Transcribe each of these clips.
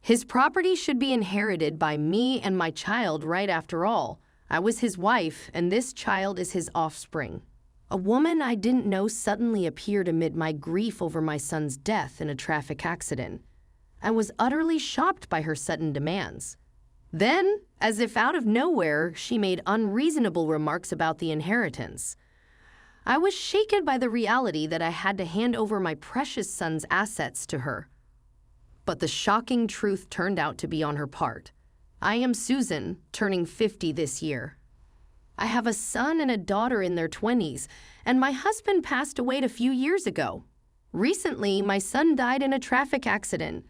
His property should be inherited by me and my child, right? After all, I was his wife, and this child is his offspring. A woman I didn't know suddenly appeared amid my grief over my son's death in a traffic accident. I was utterly shocked by her sudden demands. Then, as if out of nowhere, she made unreasonable remarks about the inheritance. I was shaken by the reality that I had to hand over my precious son's assets to her. But the shocking truth turned out to be on her part. I am Susan, turning 50 this year. I have a son and a daughter in their 20s, and my husband passed away a few years ago. Recently, my son died in a traffic accident.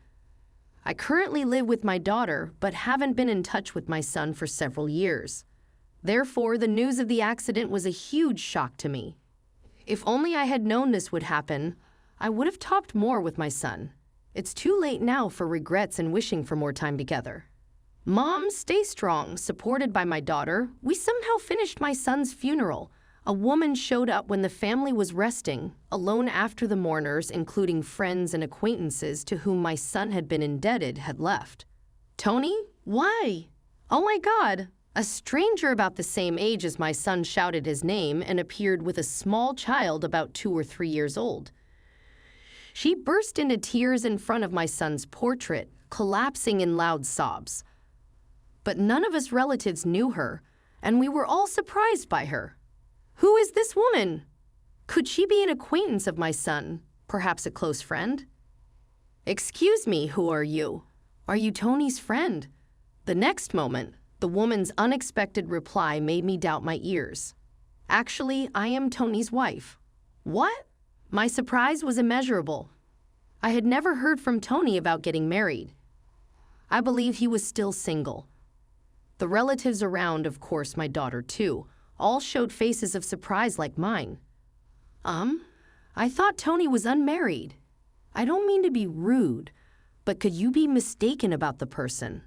I currently live with my daughter, but haven't been in touch with my son for several years. Therefore, the news of the accident was a huge shock to me. If only I had known this would happen, I would have talked more with my son. It's too late now for regrets and wishing for more time together. Mom, stay strong. Supported by my daughter, we somehow finished my son's funeral. A woman showed up when the family was resting, alone after the mourners, including friends and acquaintances to whom my son had been indebted, had left. Tony? Why? Oh my God! A stranger about the same age as my son shouted his name and appeared with a small child about 2 or 3 years old. She burst into tears in front of my son's portrait, collapsing in loud sobs. But none of us relatives knew her, and we were all surprised by her. Who is this woman? Could she be an acquaintance of my son, perhaps a close friend? Excuse me, who are you? Are you Tony's friend? The next moment, the woman's unexpected reply made me doubt my ears. Actually, I am Tony's wife. What? My surprise was immeasurable. I had never heard from Tony about getting married. I believe he was still single. The relatives around, of course my daughter too, all showed faces of surprise like mine. I thought Tony was unmarried. I don't mean to be rude, but could you be mistaken about the person?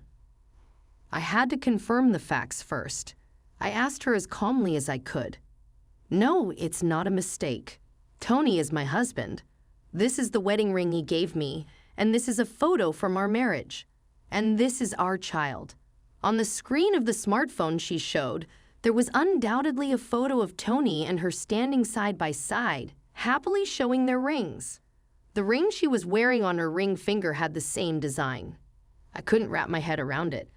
I had to confirm the facts first. I asked her as calmly as I could. No, it's not a mistake. Tony is my husband. This is the wedding ring he gave me, and this is a photo from our marriage. And this is our child. On the screen of the smartphone she showed, there was undoubtedly a photo of Tony and her standing side by side, happily showing their rings. The ring she was wearing on her ring finger had the same design. I couldn't wrap my head around it.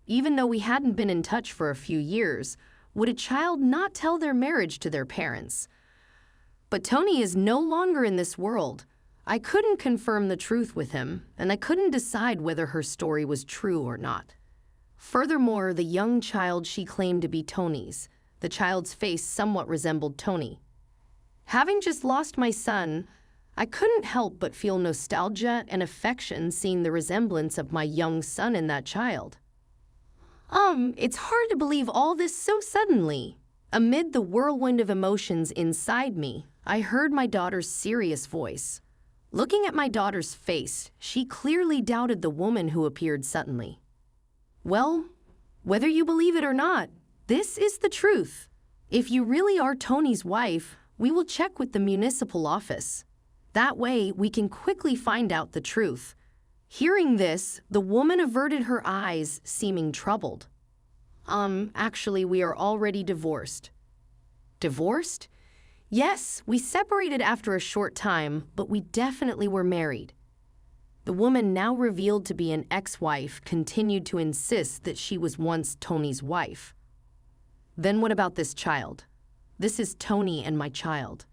Even though we hadn't been in touch for a few years, would a child not tell their marriage to their parents? But Tony is no longer in this world. I couldn't confirm the truth with him, and I couldn't decide whether her story was true or not. Furthermore, the young child she claimed to be Tony's. The child's face somewhat resembled Tony. Having just lost my son, I couldn't help but feel nostalgia and affection seeing the resemblance of my young son in that child. It's hard to believe all this so suddenly. Amid the whirlwind of emotions inside me, I heard my daughter's serious voice. Looking at my daughter's face, she clearly doubted the woman who appeared suddenly. Well, whether you believe it or not, this is the truth. If you really are Tony's wife, we will check with the municipal office. That way, we can quickly find out the truth. Hearing this, the woman averted her eyes, seeming troubled. Actually, we are already divorced. Divorced? Yes, we separated after a short time, but we definitely were married. The woman, now revealed to be an ex-wife, continued to insist that she was once Tony's wife. Then what about this child? This is Tony and my child.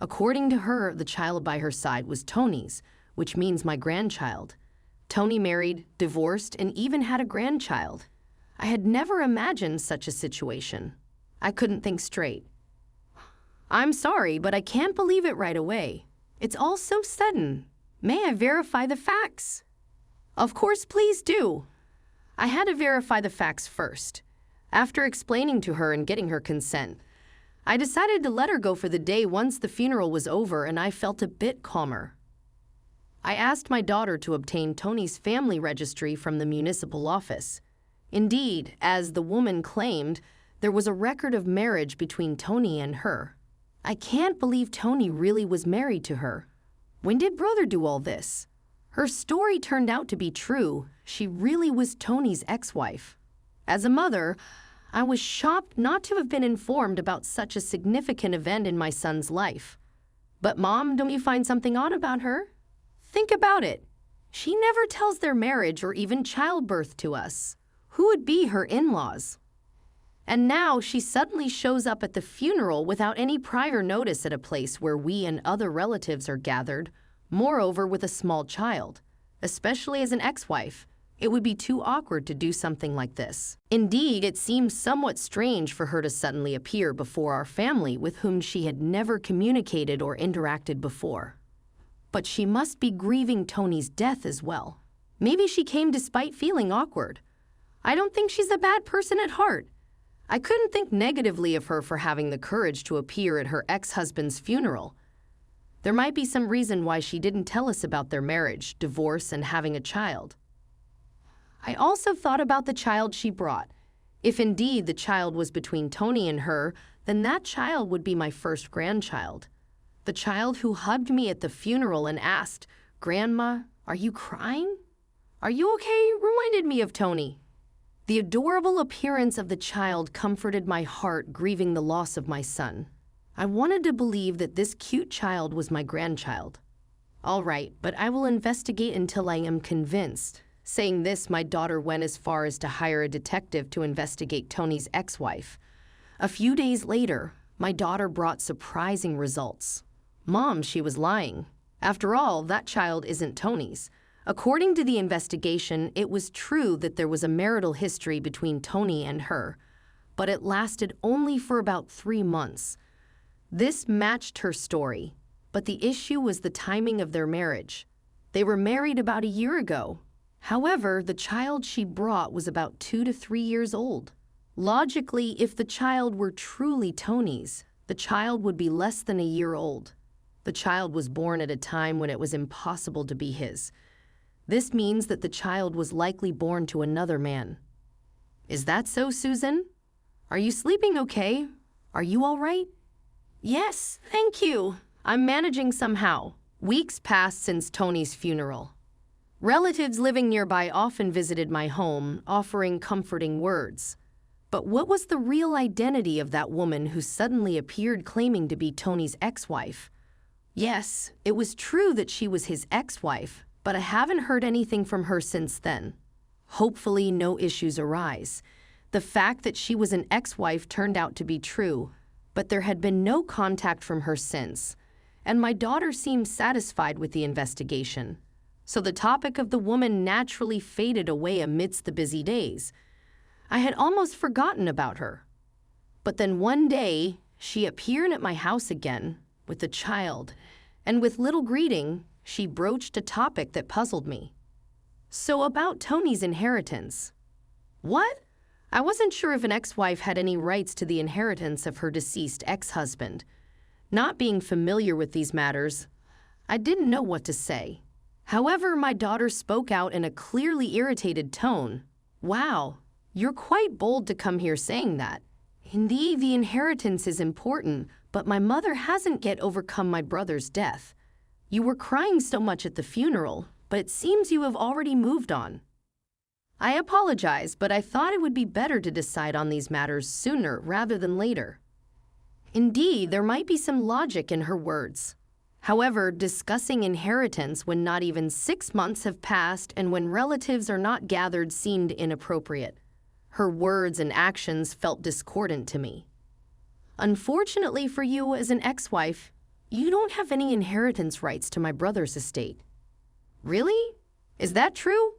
According to her, the child by her side was Tony's, which means my grandchild. Tony married, divorced, and even had a grandchild. I had never imagined such a situation. I couldn't think straight. I'm sorry, but I can't believe it right away. It's all so sudden. May I verify the facts? Of course, please do. I had to verify the facts first. After explaining to her and getting her consent, I decided to let her go for the day once the funeral was over and I felt a bit calmer. I asked my daughter to obtain Tony's family registry from the municipal office. Indeed, as the woman claimed, there was a record of marriage between Tony and her. I can't believe Tony really was married to her. When did brother do all this? Her story turned out to be true. She really was Tony's ex-wife. As a mother, I was shocked not to have been informed about such a significant event in my son's life. But Mom, don't you find something odd about her? Think about it. She never tells their marriage or even childbirth to us. Who would be her in-laws? And now she suddenly shows up at the funeral without any prior notice at a place where we and other relatives are gathered, moreover with a small child. Especially as an ex-wife, it would be too awkward to do something like this. Indeed, it seems somewhat strange for her to suddenly appear before our family with whom she had never communicated or interacted before. But she must be grieving Tony's death as well. Maybe she came despite feeling awkward. I don't think she's a bad person at heart. I couldn't think negatively of her for having the courage to appear at her ex-husband's funeral. There might be some reason why she didn't tell us about their marriage, divorce, and having a child. I also thought about the child she brought. If indeed the child was between Tony and her, then that child would be my first grandchild. The child who hugged me at the funeral and asked, "Grandma, are you crying? Are you okay?" reminded me of Tony. The adorable appearance of the child comforted my heart, grieving the loss of my son. I wanted to believe that this cute child was my grandchild. All right, but I will investigate until I am convinced. Saying this, my daughter went as far as to hire a detective to investigate Tony's ex-wife. A few days later, my daughter brought surprising results. Mom, she was lying. After all, that child isn't Tony's. According to the investigation, it was true that there was a marital history between Tony and her, but it lasted only for about 3 months. This matched her story, but the issue was the timing of their marriage. They were married about a year ago. However, the child she brought was about 2 to 3 years old. Logically, if the child were truly Tony's, the child would be less than a year old. The child was born at a time when it was impossible to be his. This means that the child was likely born to another man. Is that so, Susan? Are you sleeping okay? Are you all right? Yes, thank you. I'm managing somehow. Weeks passed since Tony's funeral. Relatives living nearby often visited my home, offering comforting words. But what was the real identity of that woman who suddenly appeared claiming to be Tony's ex-wife? Yes, it was true that she was his ex-wife, but I haven't heard anything from her since then. Hopefully, no issues arise. The fact that she was an ex-wife turned out to be true, but there had been no contact from her since, and my daughter seemed satisfied with the investigation. So the topic of the woman naturally faded away amidst the busy days. I had almost forgotten about her. But then one day, she appeared at my house again with the child, and with little greeting, she broached a topic that puzzled me. So about Tony's inheritance. What? I wasn't sure if an ex-wife had any rights to the inheritance of her deceased ex-husband. Not being familiar with these matters, I didn't know what to say. However, my daughter spoke out in a clearly irritated tone. Wow, you're quite bold to come here saying that. Indeed, the inheritance is important, but my mother hasn't yet overcome my brother's death. You were crying so much at the funeral, but it seems you have already moved on. I apologize, but I thought it would be better to decide on these matters sooner rather than later. Indeed, there might be some logic in her words. However, discussing inheritance when not even 6 months have passed and when relatives are not gathered seemed inappropriate. Her words and actions felt discordant to me. Unfortunately for you as an ex-wife, you don't have any inheritance rights to my brother's estate. Really? Is that true?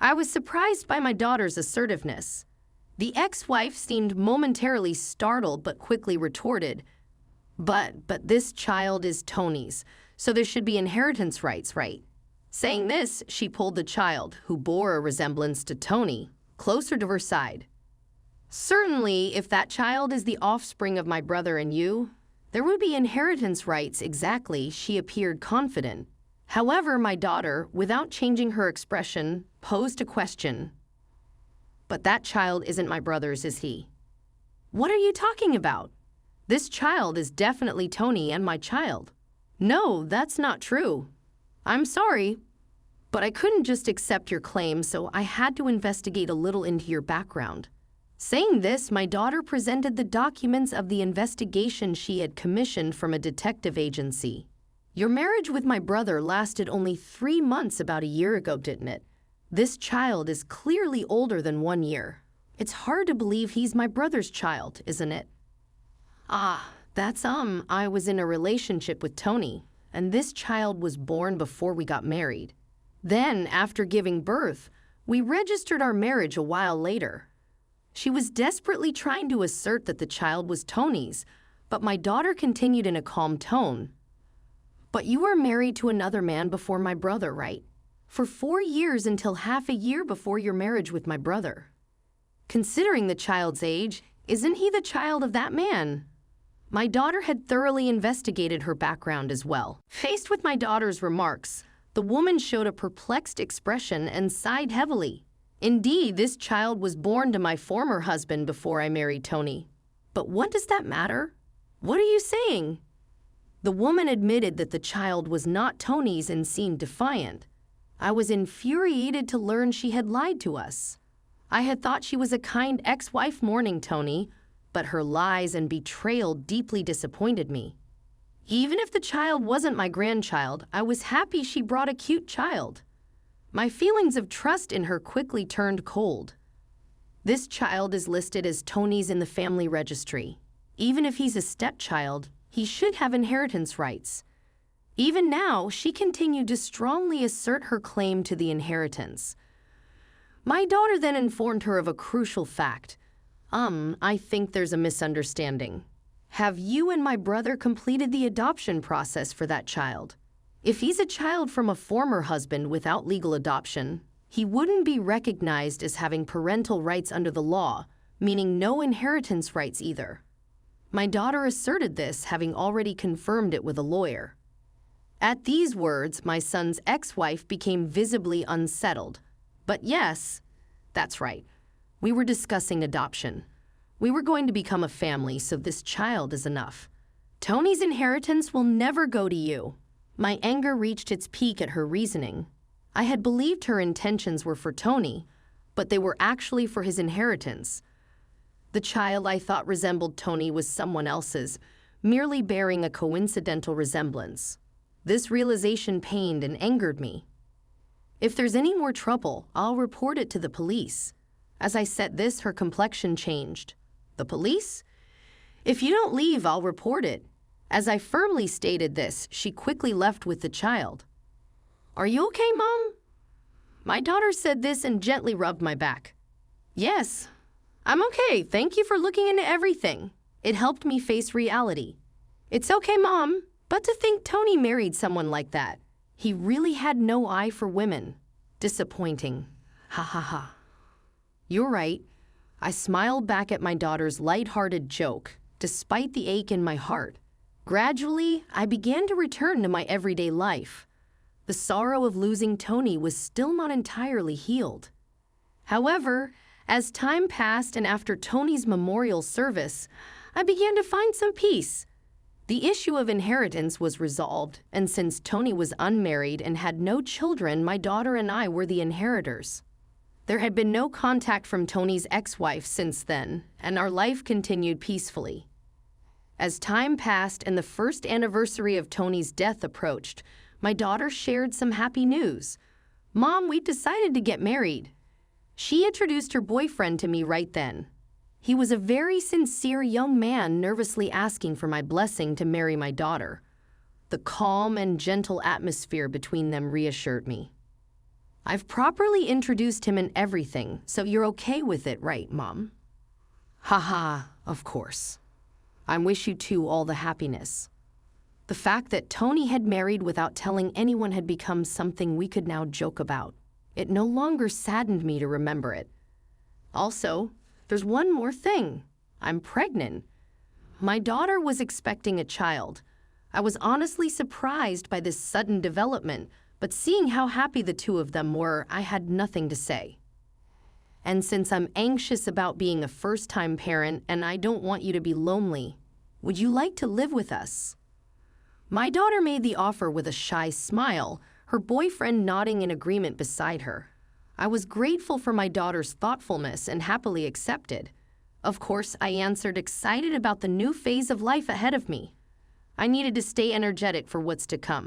I was surprised by my daughter's assertiveness. The ex-wife seemed momentarily startled but quickly retorted, But this child is Tony's, so there should be inheritance rights, right? Saying this, she pulled the child, who bore a resemblance to Tony, closer to her side. Certainly, if that child is the offspring of my brother and you, there would be inheritance rights exactly, she appeared confident. However, my daughter, without changing her expression, posed a question. But that child isn't my brother's, is he? What are you talking about? This child is definitely Tony and my child. No, that's not true. I'm sorry. But I couldn't just accept your claim, so I had to investigate a little into your background. Saying this, my daughter presented the documents of the investigation she had commissioned from a detective agency. Your marriage with my brother lasted only 3 months about a year ago, didn't it? This child is clearly older than 1 year. It's hard to believe he's my brother's child, isn't it? I was in a relationship with Tony, and this child was born before we got married. Then, after giving birth, we registered our marriage a while later. She was desperately trying to assert that the child was Tony's, but my daughter continued in a calm tone. But you were married to another man before my brother, right? For 4 years until half a year before your marriage with my brother. Considering the child's age, isn't he the child of that man? My daughter had thoroughly investigated her background as well. Faced with my daughter's remarks, the woman showed a perplexed expression and sighed heavily. Indeed, this child was born to my former husband before I married Tony. But what does that matter? What are you saying? The woman admitted that the child was not Tony's and seemed defiant. I was infuriated to learn she had lied to us. I had thought she was a kind ex-wife mourning Tony, but her lies and betrayal deeply disappointed me. Even if the child wasn't my grandchild, I was happy she brought a cute child. My feelings of trust in her quickly turned cold. This child is listed as Tony's in the family registry. Even if he's a stepchild, he should have inheritance rights. Even now, she continued to strongly assert her claim to the inheritance. My daughter then informed her of a crucial fact. I think there's a misunderstanding. Have you and my brother completed the adoption process for that child? If he's a child from a former husband without legal adoption, he wouldn't be recognized as having parental rights under the law, meaning no inheritance rights either. My daughter asserted this, having already confirmed it with a lawyer. At these words, my son's ex-wife became visibly unsettled. But yes, that's right. We were discussing adoption. We were going to become a family, so this child is enough. Tony's inheritance will never go to you. My anger reached its peak at her reasoning. I had believed her intentions were for Tony, but they were actually for his inheritance. The child I thought resembled Tony was someone else's, merely bearing a coincidental resemblance. This realization pained and angered me. If there's any more trouble, I'll report it to the police. As I said this, her complexion changed. The police? If you don't leave, I'll report it. As I firmly stated this, she quickly left with the child. Are you okay, Mom? My daughter said this and gently rubbed my back. Yes, I'm okay. Thank you for looking into everything. It helped me face reality. It's okay, Mom, but to think Tony married someone like that. He really had no eye for women. Disappointing. Ha ha ha. You're right. I smiled back at my daughter's light-hearted joke, despite the ache in my heart. Gradually, I began to return to my everyday life. The sorrow of losing Tony was still not entirely healed. However, as time passed and after Tony's memorial service, I began to find some peace. The issue of inheritance was resolved, and since Tony was unmarried and had no children, my daughter and I were the inheritors. There had been no contact from Tony's ex-wife since then, and our life continued peacefully. As time passed and the first anniversary of Tony's death approached, my daughter shared some happy news. Mom, we decided to get married. She introduced her boyfriend to me right then. He was a very sincere young man nervously asking for my blessing to marry my daughter. The calm and gentle atmosphere between them reassured me. I've properly introduced him in everything, so you're okay with it, right, Mom? Haha, of course. I wish you two all the happiness. The fact that Tony had married without telling anyone had become something we could now joke about. It no longer saddened me to remember it. Also, there's one more thing. I'm pregnant. My daughter was expecting a child. I was honestly surprised by this sudden development, but seeing how happy the two of them were, I had nothing to say. And since I'm anxious about being a first-time parent and I don't want you to be lonely, would you like to live with us? My daughter made the offer with a shy smile, her boyfriend nodding in agreement beside her. I was grateful for my daughter's thoughtfulness and happily accepted. Of course, I answered, excited about the new phase of life ahead of me. I needed to stay energetic for what's to come.